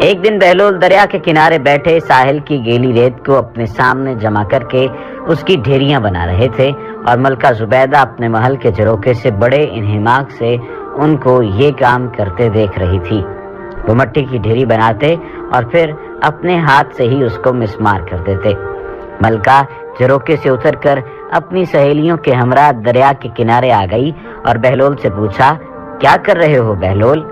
ایک دن بہلول دریا کے کنارے بیٹھے ساحل کی گیلی ریت کو اپنے سامنے جمع کر کے اس کی ڈھیریاں بنا رہے تھے اور ملکہ زبیدہ اپنے محل کے جھروکے سے بڑے انہماک سے ان کو یہ کام کرتے دیکھ رہی تھی۔ وہ مٹی کی ڈھیری بناتے اور پھر اپنے ہاتھ سے ہی اس کو مسمار کر دیتے۔ ملکہ جھروکے سے اتر کر اپنی سہیلیوں کے ہمراہ دریا کے کنارے آ گئی اور بہلول سے پوچھا، کیا کر رہے ہو بہلول؟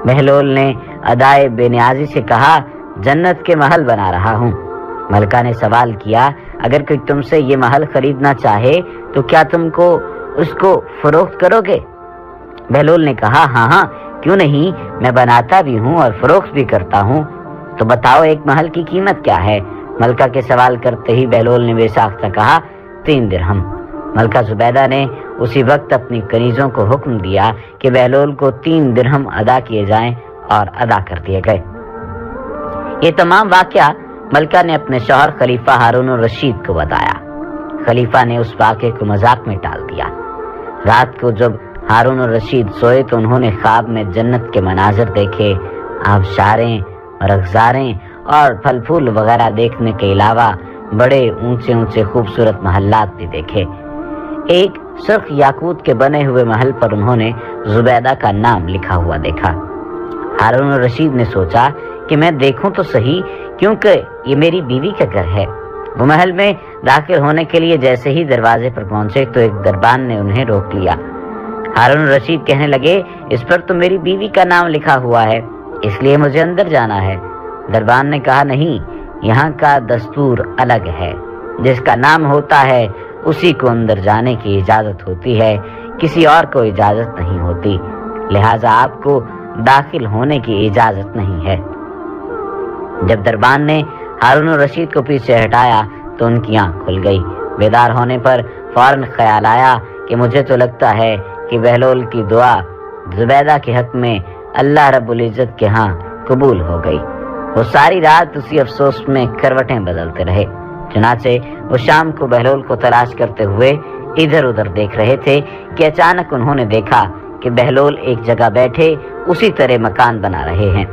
بہلول نے ادائے بے نیازی سے کہا، جنت کے محل بنا رہا ہوں۔ ملکہ نے سوال کیا، اگر کوئی تم سے یہ محل خریدنا چاہے تو کیا تم کو اس کو فروخت کرو گے؟ بہلول نے کہا، ہاں کیوں نہیں، میں بناتا بھی ہوں اور فروخت بھی کرتا ہوں۔ تو بتاؤ ایک محل کی قیمت کیا ہے؟ ملکہ کے سوال کرتے ہی بہلول نے بے ساختہ کہا، 3 درہم۔ ملکہ زبیدہ نے اسی وقت اپنی کنیزوں کو حکم دیا کہ بہلول کو 3 درہم ادا کیے جائیں اور ادا کر دیے گئے۔ یہ تمام واقعہ ملکہ نے اپنے شوہر خلیفہ ہارون الرشید کو بتایا۔ خلیفہ نے اس واقعے کو مذاق میں ٹال دیا۔ رات کو جب ہارون الرشید سوئے تو انہوں نے خواب میں جنت کے مناظر دیکھے، آبشاریں، رخساریں اور پھل پھول وغیرہ دیکھنے کے علاوہ بڑے اونچے اونچے خوبصورت محلات بھی دیکھے۔ ایک سرخ یاقوت کے بنے ہوئے محل پر انہوں نے زبیدہ کا نام لکھا ہوا دیکھا۔ ہارون الرشید نے سوچا کہ میں دیکھوں تو صحیح، کیونکہ یہ میری بیوی کا گھر ہے۔ وہ محل میں داخل ہونے کے لیے جیسے ہی دروازے پر پہنچے تو ایک دربان نے انہیں روک لیا۔ ہارون الرشید کہنے لگے، اس پر تو میری بیوی کا نام لکھا ہوا ہے، اس لیے مجھے اندر جانا ہے۔ دربان نے کہا، نہیں، یہاں کا دستور الگ ہے، جس کا نام ہوتا ہے اسی کو اندر جانے کی اجازت ہوتی ہے، کسی اور کو اجازت نہیں ہوتی، لہٰذا آپ کو داخل ہونے کی اجازت نہیں ہے۔ جب دربان نے ہارون الرشید کو پیچھے ہٹایا تو ان کی آنکھ کھل گئی۔ بیدار ہونے پر فوراً خیال آیا کہ مجھے تو لگتا ہے کہ بہلول کی دعا زبیدہ کے حق میں اللہ رب العزت کے ہاں قبول ہو گئی۔ وہ ساری رات اسی افسوس میں کروٹیں بدلتے رہے۔ چنانچہ وہ شام کو بہلول کو تلاش کرتے ہوئے ادھر ادھر دیکھ رہے تھے کہ اچانک انہوں نے دیکھا کہ بہلول ایک جگہ بیٹھے اسی طرح مکان بنا رہے ہیں۔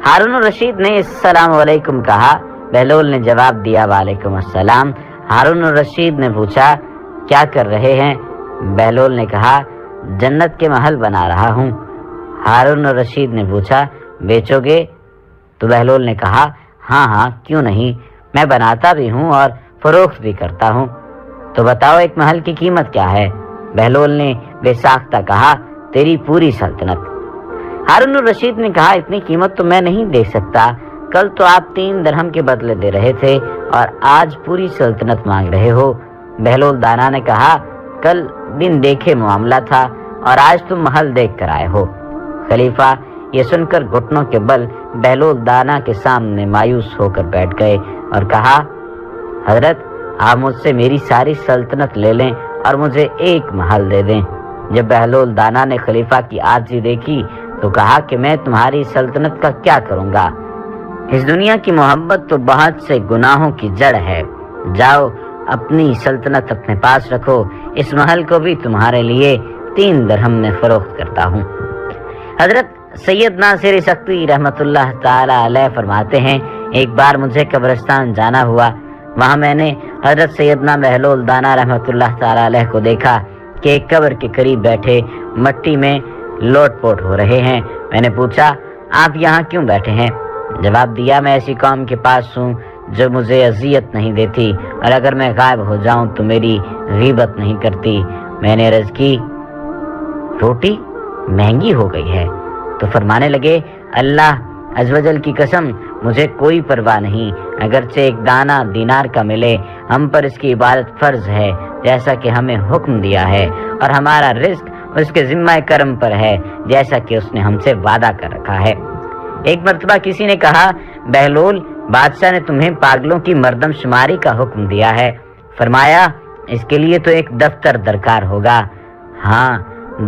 ہارون الرشید نے السلام علیکم کہا۔ بہلول نے جواب دیا، وعلیکم السلام۔ ہارون الرشید نے پوچھا، کیا کر رہے ہیں؟ بہلول نے کہا، جنت کے محل بنا رہا ہوں۔ ہارون الرشید نے پوچھا، بیچو گے؟ تو بہلول نے کہا، ہاں کیوں نہیں، میں بناتا بھی ہوں اور فروخت بھی کرتا ہوں۔ تو بتاؤ ایک محل کی قیمت کیا ہے؟ بہلول نے بے ساختہ کہا، تیری پوری سلطنت۔ ہارون الرشید نے کہا، اتنی قیمت تو میں نہیں دے سکتا، کل تو آپ 3 درہم کے بدلے دے رہے تھے اور آج پوری سلطنت مانگ رہے ہو۔ بہلول دانا نے کہا، کل دن دیکھے معاملہ تھا اور آج تم محل دیکھ کر آئے ہو۔ خلیفہ یہ سن کر گھٹنوں کے بل بہلول دانا کے سامنے مایوس ہو کر بیٹھ گئے اور کہا، حضرت آپ مجھ سے میری ساری سلطنت لے لیں اور مجھے ایک محل دے دیں۔ جب بہلول دانا نے خلیفہ کی عاجزی دیکھی تو کہا کہ میں تمہاری سلطنت کا کیا کروں گا؟ اس دنیا کی محبت تو بہت سے گناہوں کی جڑ ہے، جاؤ اپنی سلطنت اپنے پاس رکھو، اس محل کو بھی تمہارے لیے 3 درہم میں فروخت کرتا ہوں۔ حضرت سید ناصر سکتی رحمت اللہ تعالی علیہ فرماتے ہیں، ایک بار مجھے قبرستان جانا ہوا، وہاں میں نے حضرت سیدنا بہلول دانا رحمت اللہ تعالی علیہ کو دیکھا کہ ایک قبر کے قریب بیٹھے مٹی میں لوٹ پوٹ ہو رہے ہیں۔ میں نے پوچھا، آپ یہاں کیوں بیٹھے ہیں؟ جواب دیا، میں ایسی قوم کے پاس ہوں جو مجھے اذیت نہیں دیتی اور اگر میں غائب ہو جاؤں تو میری غیبت نہیں کرتی۔ میں نے عرض کی، روٹی مہنگی ہو گئی ہے؟ تو فرمانے لگے، اللہ عز و جل کی قسم مجھے کوئی پرواہ نہیں، اگرچہ ایک دانہ دینار کا ملے، ہم پر اس کی عبادت فرض ہے جیسا کہ ہمیں حکم دیا ہے، اور ہمارا رزق اس کے ذمہ کرم پر ہے جیسا کہ اس نے ہم سے وعدہ کر رکھا ہے۔ ایک مرتبہ کسی نے کہا، بہلول بادشاہ نے تمہیں پاگلوں کی مردم شماری کا حکم دیا ہے۔ فرمایا، اس کے لیے تو ایک دفتر درکار ہوگا۔ ہاں،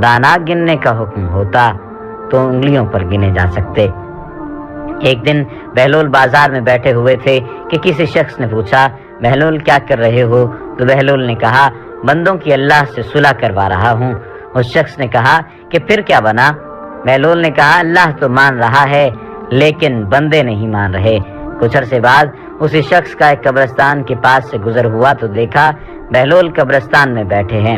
دانا گننے کا حکم ہوتا تو انگلیوں پر گنے جا سکتے۔ ایک دن بہلول بازار میں بیٹھے ہوئے تھے کہ کسی شخص نے پوچھا، بہلول کیا کر رہے ہو؟ تو بہلول نے کہا، بندوں کی اللہ سے صلح کروا رہا ہوں۔ اس شخص نے کہا کہ پھر کیا بنا؟ بہلول نے کہا، اللہ تو مان رہا ہے لیکن بندے نہیں مان رہے۔ کچھ عرصے بعد اسی شخص کا ایک قبرستان کے پاس سے گزر ہوا تو دیکھا بہلول قبرستان میں بیٹھے ہیں۔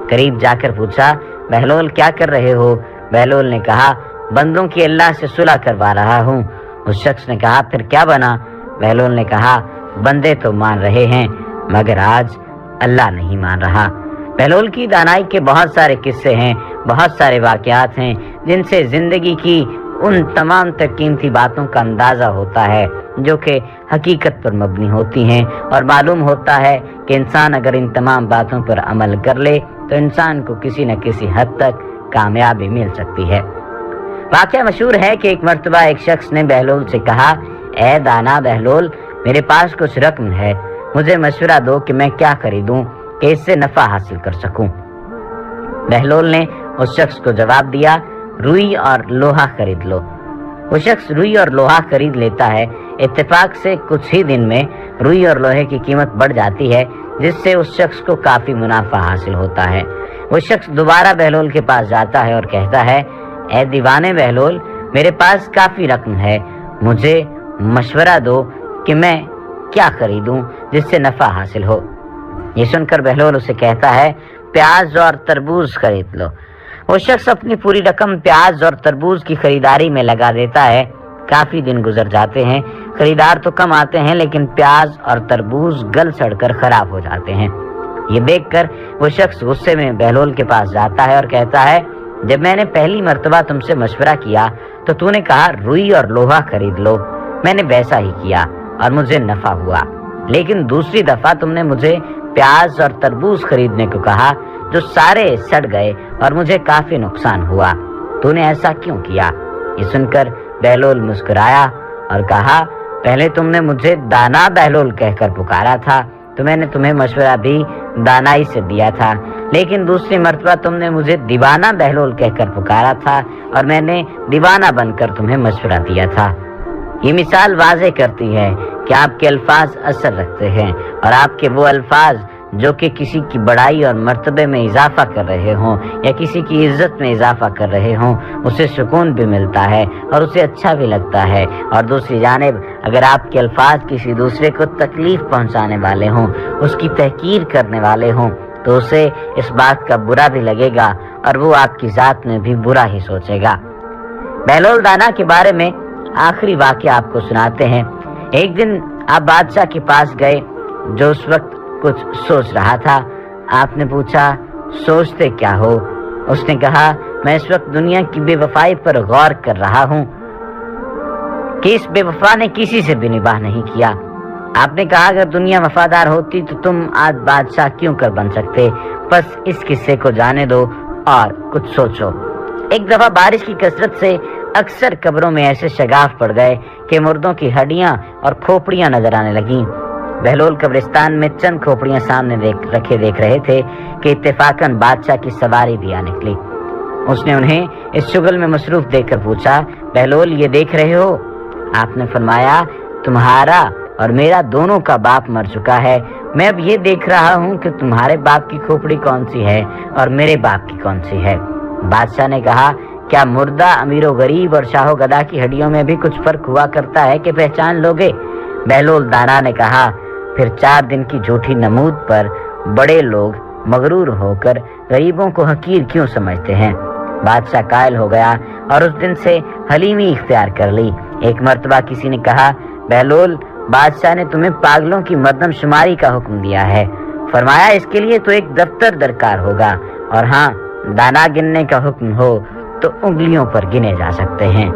قریب جا کر پوچھا، بہلول کیا کر رہے ہو؟ بہلول نے کہا، بندوں کی اللہ سے صلح کروا رہا ہوں۔ اس شخص نے کہا، پھر کیا بنا؟ بہلول نے کہا، بندے تو مان رہے ہیں مگر آج اللہ نہیں مان رہا۔ بہلول کی دانائی کے بہت سارے قصے ہیں، بہت سارے واقعات ہیں جن سے زندگی کی ان تمام تر قیمتی باتوں کا اندازہ ہوتا ہے جو کہ حقیقت پر مبنی ہوتی ہیں، اور معلوم ہوتا ہے کہ انسان اگر ان تمام باتوں پر عمل کر لے تو انسان کو کسی نہ کسی حد تک کامیابی مل سکتی ہے۔ واقعہ مشہور ہے کہ ایک مرتبہ ایک شخص نے بہلول سے کہا، اے دانا بہلول، میرے پاس کچھ رقم ہے، مجھے مشورہ دو کہ میں کیا خریدوں کہ اس سے نفع حاصل کر سکوں۔ بہلول نے اس شخص کو جواب دیا، روئی اور لوہا خرید لو۔ وہ شخص روئی اور لوہا خرید لیتا ہے۔ اتفاق سے کچھ ہی دن میں روئی اور لوہے کی قیمت بڑھ جاتی ہے جس سے اس شخص کو کافی منافع حاصل ہوتا ہے۔ وہ شخص دوبارہ بہلول کے پاس جاتا ہے اور کہتا ہے، اے دیوانے بہلول، میرے پاس کافی رقم ہے، مجھے مشورہ دو کہ میں کیا خریدوں جس سے نفع حاصل ہو۔ یہ سن کر بہلول اسے کہتا ہے، پیاز اور تربوز خرید لو۔ وہ شخص اپنی پوری رقم پیاز اور تربوز کی خریداری میں لگا دیتا ہے۔ کافی دن گزر جاتے ہیں، خریدار تو کم آتے ہیں لیکن پیاز اور تربوز گل سڑ کر خراب ہو جاتے ہیں۔ یہ دیکھ کر وہ شخص غصے میں بہلول کے پاس جاتا ہے اور کہتا ہے، جب میں نے پہلی مرتبہ تم سے مشورہ کیا تو تو نے کہا روئی اور لوہا خرید لو، میں نے ویسا ہی کیا اور مجھے نفع ہوا، لیکن دوسری دفعہ تم نے مجھے پیاز اور تربوز خریدنے کو کہا جو سارے سڑ گئے اور مجھے کافی نقصان ہوا، تو نے ایسا کیوں کیا؟ یہ سن کر بہلول مسکرایا اور کہا، پہلے تم نے مجھے دانا بہلول کہہ کر پکارا تھا تو میں نے تمہیں مشورہ بھی دانائی سے دیا تھا، لیکن دوسری مرتبہ تم نے مجھے دیوانہ بہلول کہہ کر پکارا تھا اور میں نے دیوانہ بن کر تمہیں مشورہ دیا تھا۔ یہ مثال واضح کرتی ہے کہ آپ کے الفاظ اثر رکھتے ہیں، اور آپ کے وہ الفاظ جو کہ کسی کی بڑائی اور مرتبے میں اضافہ کر رہے ہوں یا کسی کی عزت میں اضافہ کر رہے ہوں، اسے سکون بھی ملتا ہے اور اسے اچھا بھی لگتا ہے، اور دوسری جانب اگر آپ کے الفاظ کسی دوسرے کو تکلیف پہنچانے والے ہوں، اس کی تحقیر کرنے والے ہوں، تو اسے اس بات کا برا بھی لگے گا اور وہ آپ کی ذات میں بھی برا ہی سوچے گا۔ بہلول دانا کے بارے میں آخری واقعہ آپ کو سناتے ہیں۔ ایک دن آپ بادشاہ کے پاس گئے جو اس وقت کچھ سوچ رہا تھا۔ آپ نے پوچھا، سوچتے کیا ہو؟ اس نے کہا، میں اس وقت دنیا کی بے وفائی پر غور کر رہا ہوں کہ اس بے وفا نے کسی سے بھی نباہ نہیں کیا۔ آپ نے کہا، اگر دنیا وفادار ہوتی تو تم آج بادشاہ کیوں کر بن سکتے؟ بس اس قصے کو جانے دو اور کچھ سوچو۔ ایک دفعہ بارش کی کثرت سے اکثر قبروں میں ایسے شگاف پڑ گئے کہ مردوں کی ہڈیاں اور کھوپڑیاں نظر آنے لگیں۔ بہلول قبرستان میں چند کھوپڑیاں سامنے دیکھ رہے تھے کہ اتفاقاً بادشاہ کی سواری بھی آ نکلی۔ اس نے انہیں اس شغل میں مصروف دیکھ کر پوچھا، بہلول یہ دیکھ رہے ہو؟ آپ نے فرمایا، تمہارا اور میرا دونوں کا باپ مر چکا ہے، میں اب یہ دیکھ رہا ہوں کہ تمہارے باپ کی کھوپڑی کون سی ہے اور میرے باپ کی کون سی ہے۔ بادشاہ نے کہا، کیا مردہ امیر و غریب اور شاہ و گدا کی ہڈیوں میں بھی کچھ فرق ہوا کرتا ہے کہ پہچان لوگے؟ بہلول دانا نے کہا، پھر 4 دن کی جھوٹی نمود پر بڑے لوگ مغرور ہو کر غریبوں کو حقیر کیوں سمجھتے ہیں؟ بادشاہ قائل ہو گیا اور اس دن سے حلیمی اختیار کر لی۔ ایک مرتبہ کسی نے کہا، بہلول، بادشاہ نے تمہیں پاگلوں کی مردم شماری کا حکم دیا ہے۔ فرمایا، اس کے لیے تو ایک دفتر درکار ہوگا، اور ہاں، دانا گننے کا حکم ہو تو انگلیوں پر گنے جا سکتے ہیں۔